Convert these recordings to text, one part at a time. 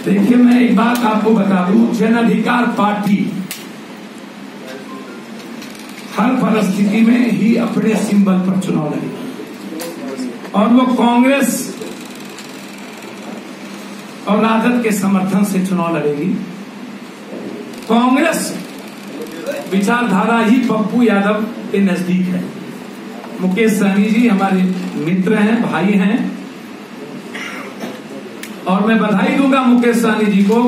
देखिए, मैं एक बात आपको बता दूं, जन अधिकार पार्टी हर परिस्थिति में ही अपने सिंबल पर चुनाव लड़ेगी और वो कांग्रेस और राजद के समर्थन से चुनाव लड़ेगी। कांग्रेस विचारधारा ही पप्पू यादव के नजदीक है। मुकेश सहनी जी हमारे मित्र हैं, भाई हैं, और मैं बधाई दूंगा मुकेश सहनी जी को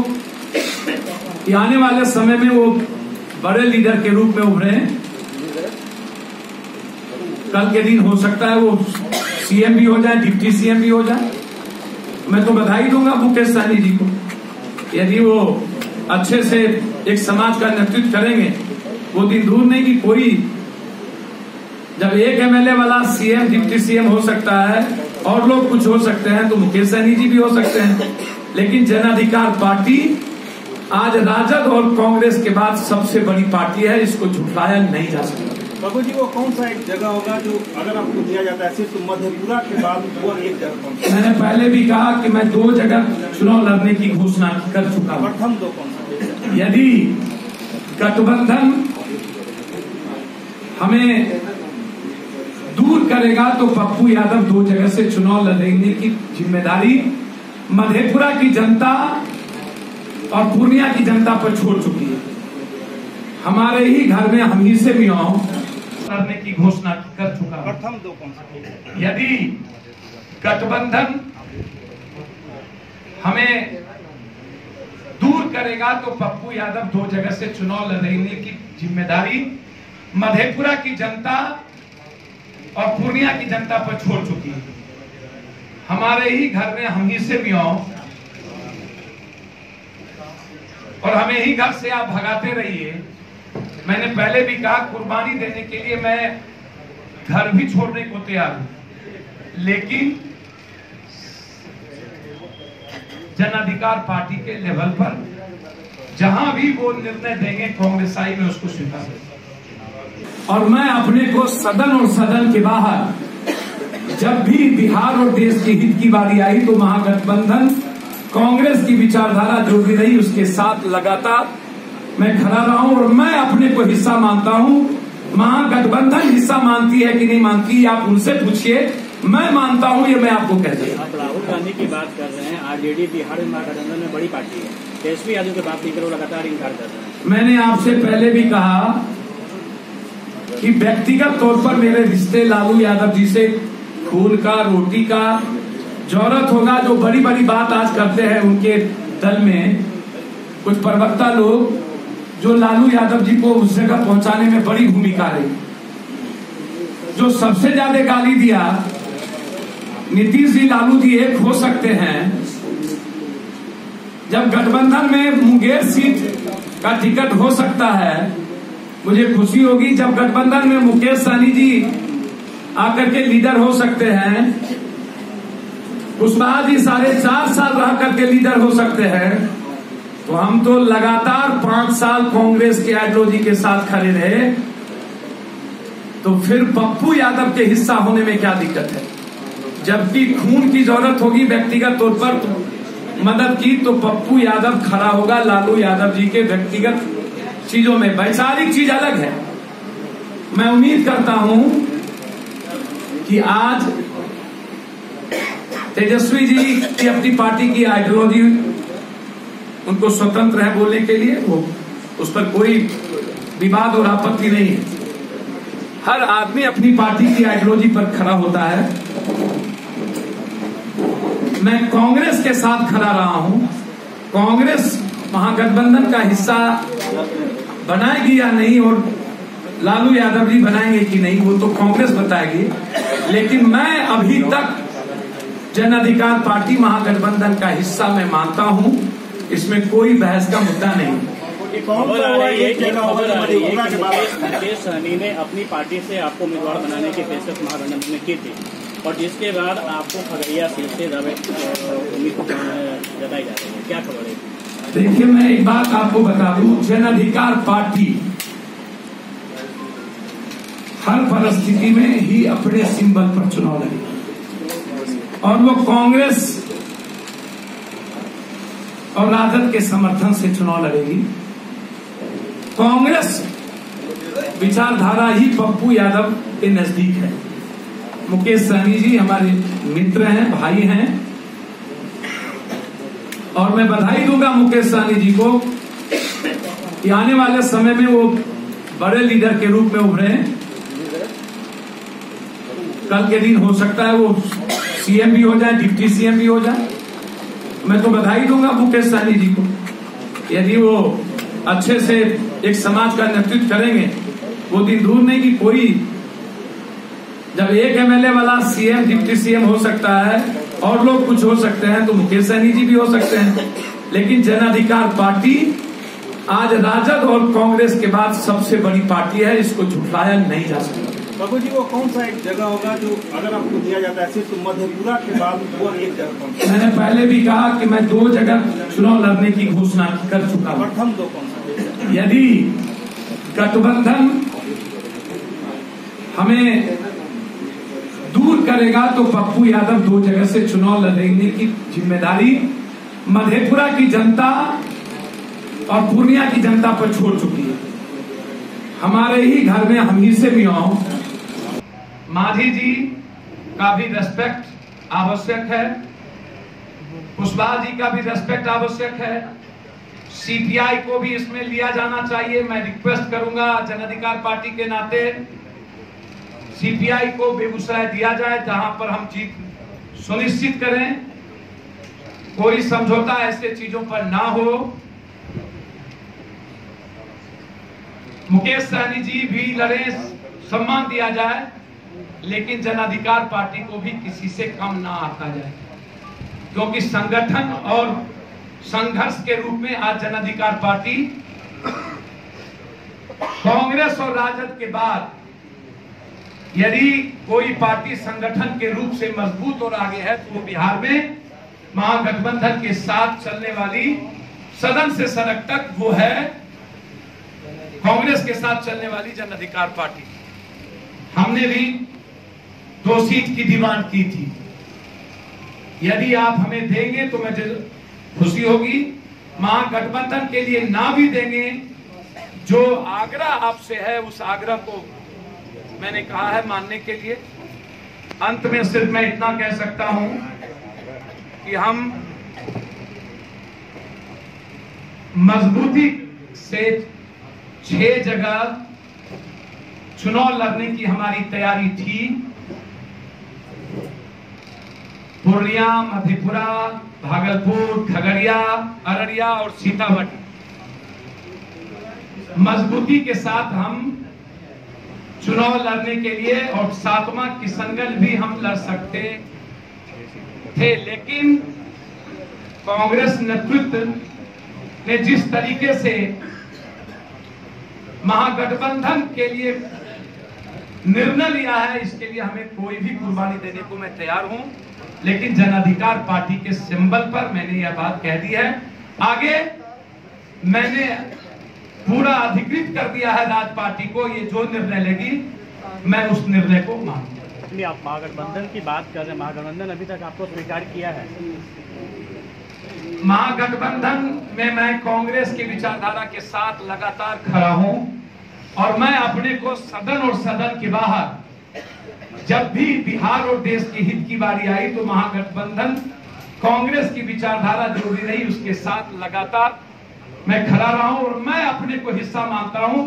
कि आने वाले समय में वो बड़े लीडर के रूप में उभरे हैं। कल के दिन हो सकता है वो सीएम भी हो जाए, डिप्टी सीएम भी हो जाए। मैं तो बधाई दूंगा मुकेश सहनी जी को। यदि वो अच्छे से एक समाज का नेतृत्व करेंगे, वो दिन दूर नहीं कि कोई जब एक एमएलए वाला सीएम डिप्टी सीएम हो सकता है और लोग कुछ हो सकते हैं, तो मुकेश सहनी जी भी हो सकते हैं। लेकिन जन अधिकार पार्टी आज राजद और कांग्रेस के बाद सबसे बड़ी पार्टी है, इसको झुठलाया नहीं जा सकता। बाबू जी, वो कौन सा एक जगह होगा जो अगर आपको दिया जाता है सिर्फ तो मधेपुरा के बाद वो एक जगह कौन सा? मैंने पहले भी कहा कि मैं 2 जगह चुनाव लड़ने की घोषणा कर चुका हूं। प्रथम 2 कौन सा? यदि गठबंधन हमें दूर करेगा तो पप्पू यादव 2 जगह से चुनाव लड़ने की जिम्मेदारी मधेपुरा की जनता और पूर्णिया की जनता पर छोड़ चुकी है। हमारे ही घर में हम ही से मियाओं लड़ने की घोषणा कर चुका हूं। प्रथम 2 कौन सा? यदि गठबंधन हमें दूर करेगा तो पप्पू यादव 2 जगह से चुनाव लड़ने की जिम्मेदारी मधेपुरा की जनता और पूर्णिया की जनता पर छोड़ चुकी है। हमारे ही घर में हम ही से मियाओं और हमें ही घर से आप भगाते रहिए। मैंने पहले भी कहा, कुर्बानी देने के लिए मैं घर भी छोड़ने को तैयार हूं, लेकिन जन अधिकार पार्टी के लेवल पर जहां भी वो निर्णय देंगे कांग्रेस आई में उसको स्वीकार करेंगे। और मैं अपने को सदन और सदन के बाहर जब भी बिहार और देश के हित की बारी आई तो महागठबंधन कांग्रेस की विचारधारा जो भी रही उसके साथ लगातार मैं खड़ा रहा हूं और मैं अपने को हिस्सा मानता हूं। महागठबंधन हिस्सा मानती है कि नहीं मानती, आप उनसे पूछिए। मैं मानता हूं, ये मैं आपको कह दूं। आप राहुल गांधी की बात कर रहे हैं, आरजेडी बिहार में महागठबंधन में बड़ी पार्टी है, तेजस्वी यादव की बात नहीं करो, लगातार इनकार कर रहे हैं। मैंने आपसे पहले भी कहा कि व्यक्तिगत तौर पर मेरे रिश्ते लालू यादव जी से खून का, रोटी का जरूरत होगा। जो बड़ी बड़ी बात आज करते हैं उनके दल में कुछ प्रवक्ता लोग, जो लालू यादव जी को उस जगह पहुंचाने में बड़ी भूमिका रही। जो सबसे ज्यादा गाली दिया नीतीश जी, लालू जी एक हो सकते हैं। जब गठबंधन में मुंगेर सीट का टिकट हो सकता है, मुझे खुशी होगी। जब गठबंधन में मुकेश सहनी जी आकर के लीडर हो सकते हैं, कुशवाहा जी 4.5 साल रह करके लीडर हो सकते हैं, तो हम तो लगातार 5 साल कांग्रेस के आइडियोलॉजी के साथ खड़े रहे। तो फिर पप्पू यादव के हिस्सा होने में क्या दिक्कत है? जबकि खून की जरूरत होगी व्यक्तिगत तौर पर मदद की, तो पप्पू यादव खड़ा होगा लालू यादव जी के व्यक्तिगत चीजों में। वैचारिक चीज अलग है। मैं उम्मीद करता हूं कि आज तेजस्वी जी की अपनी पार्टी की आइडियोलॉजी, उनको स्वतंत्र है बोलने के लिए, वो उस पर कोई विवाद और आपत्ति नहीं है। हर आदमी अपनी पार्टी की आइडियोलॉजी पर खड़ा होता है। मैं कांग्रेस के साथ खड़ा रहा हूं। कांग्रेस महागठबंधन का हिस्सा बनाएगी या नहीं और लालू यादव जी बनाएंगे कि नहीं, वो तो कांग्रेस बताएगी। लेकिन मैं अभी तक जन अधिकार पार्टी महागठबंधन का हिस्सा मैं मानता हूं, इसमें कोई बहस का मुद्दा नहीं। मुकेश सहनी ने अपनी पार्टी से आपको उम्मीदवार बनाने की पेशकश महागठबंधन में की थी और जिसके बाद आपको खगड़िया सीट से उम्मीद जताई जा रही है, क्या खबर है? देखिए, मैं एक बात आपको बता दूं, जन अधिकार पार्टी हर परिस्थिति में ही अपने सिंबल पर चुनाव लड़ेगी और वो कांग्रेस और राजद के समर्थन से चुनाव लड़ेगी। कांग्रेस विचारधारा ही पप्पू यादव के नजदीक है। मुकेश सहनी जी हमारे मित्र हैं, भाई हैं, और मैं बधाई दूंगा मुकेश सहनी जी को कि आने वाले समय में वो बड़े लीडर के रूप में उभरे। कल के दिन हो सकता है वो सीएम भी हो जाए, डिप्टी सीएम भी हो जाए। मैं तो बधाई दूंगा मुकेश सहनी जी को। यदि वो अच्छे से एक समाज का नेतृत्व करेंगे, वो दिन दूर नहीं कि कोई जब एक एमएलए वाला सीएम डिप्टी सीएम हो सकता है और लोग कुछ हो सकते हैं, तो मुकेश सहनी जी भी हो सकते हैं। लेकिन जन अधिकार पार्टी आज राजद और कांग्रेस के बाद सबसे बड़ी पार्टी है, इसको झुठलाया नहीं जा सकता। बाबू जी, वो कौन सा एक जगह होगा जो अगर आपको दिया जाता है सिर्फ मधेपुरा के बाद वो एक जगह कौन सा? मैंने पहले भी कहा कि मैं 2 जगह चुनाव लड़ने की घोषणा कर चुका हूं। प्रथम 2 कौन सा? यदि गठबंधन हमें दूर करेगा तो पप्पू यादव 2 जगह से चुनाव लड़ने की जिम्मेदारी मधेपुरा की जनता और पूर्णिया की जनता पर छोड़ चुकी है। हमारे ही घर में हम ही से भी आओ। मांझी जी का भी रेस्पेक्ट आवश्यक है, कुशवाहा जी का भी रेस्पेक्ट आवश्यक है, सीपीआई को भी इसमें लिया जाना चाहिए। मैं रिक्वेस्ट करूंगा जन अधिकार पार्टी के नाते सीपीआई को बेगूसराय दिया जाए, जहां पर हम जीत सुनिश्चित करें, कोई समझौता ऐसे चीजों पर ना हो। मुकेश सहनी जी भी लड़े, सम्मान दिया जाए, लेकिन जन अधिकार पार्टी को भी किसी से कम ना आता जाए, क्योंकि संगठन और संघर्ष के रूप में आज जन अधिकार पार्टी कांग्रेस और राजद के बाद यदि कोई पार्टी संगठन के रूप से मजबूत और आगे है तो वो बिहार में महागठबंधन के साथ चलने वाली सदन से सड़क तक वो है कांग्रेस के साथ चलने वाली जन अधिकार पार्टी। हमने भी 2 सीट की डिमांड की थी। यदि आप हमें देंगे तो मुझे खुशी होगी। महागठबंधन के लिए ना भी देंगे, जो आग्रह आपसे है उस आग्रह को मैंने कहा है मानने के लिए। अंत में सिर्फ मैं इतना कह सकता हूं कि हम मजबूती से 6 जगह चुनाव लड़ने की हमारी तैयारी थी। पूर्णिया, मधेपुरा, भागलपुर, खगड़िया, अररिया और सीतामढ़ी। मजबूती के साथ हम चुनाव लड़ने के लिए, और 7वां किशनगंज भी हम लड़ सकते थे, लेकिन कांग्रेस नेतृत्व ने जिस तरीके से महागठबंधन के लिए निर्णय लिया है, इसके लिए हमें कोई भी कुर्बानी देने को मैं तैयार हूं। लेकिन जन अधिकार पार्टी के सिंबल पर मैंने यह बात कह दी है। आगे मैंने पूरा अधिकृत कर दिया है राज पार्टी को, ये जो निर्णय लेगी मैं उस निर्णय को मानूंगा। आप महागठबंधन की बात कर रहे हैं, महागठबंधन अभी तक आपको स्वीकार किया है? महागठबंधन में मैं कांग्रेस की विचारधारा के साथ लगातार खड़ा हूं, और मैं अपने को सदन और सदन के बाहर जब भी बिहार और देश के हित की बारी आई तो महागठबंधन कांग्रेस की विचारधारा जो भी रही उसके साथ लगातार मैं खड़ा रहा हूं, और मैं अपने को हिस्सा मानता हूं।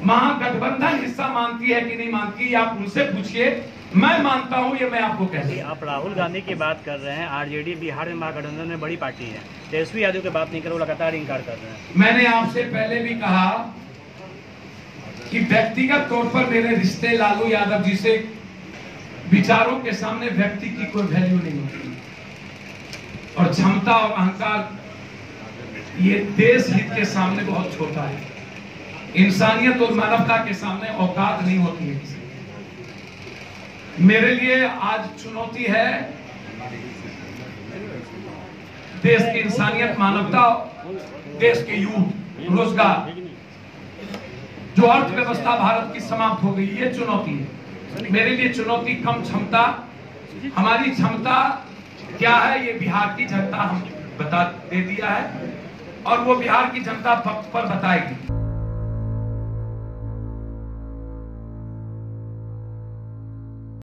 महागठबंधन हिस्सा मानती है कि नहीं मानती, आप उनसे पूछिए। मैं मानता हूं, ये मैं आपको कह रही हूं। आप राहुल गांधी की बात कर रहे हैं, आरजेडी बिहार में महागठबंधन में बड़ी पार्टी है, तेजस्वी यादव की बात नहीं कर, वो लगातार इंकार कर रहे हैं। मैंने आपसे पहले भी कहा कि व्यक्तिगत तौर पर मेरे रिश्ते लालू यादव जी से विचारों के सामने व्यक्ति की कोई वैल्यू नहीं होती, और क्षमता और अहंकार ये देश हित के सामने बहुत छोटा है। इंसानियत और मानवता के सामने औकात नहीं होती है किसी। मेरे लिए आज चुनौती है देश की इंसानियत, मानवता, देश के युद्ध, रोजगार, जो अर्थव्यवस्था भारत की समाप्त हो गई, ये चुनौती है मेरे लिए। चुनौती कम क्षमता, हमारी क्षमता क्या है ये बिहार की जनता हम बता दे दिया है। और वो बिहार की जनता पर बताएगी।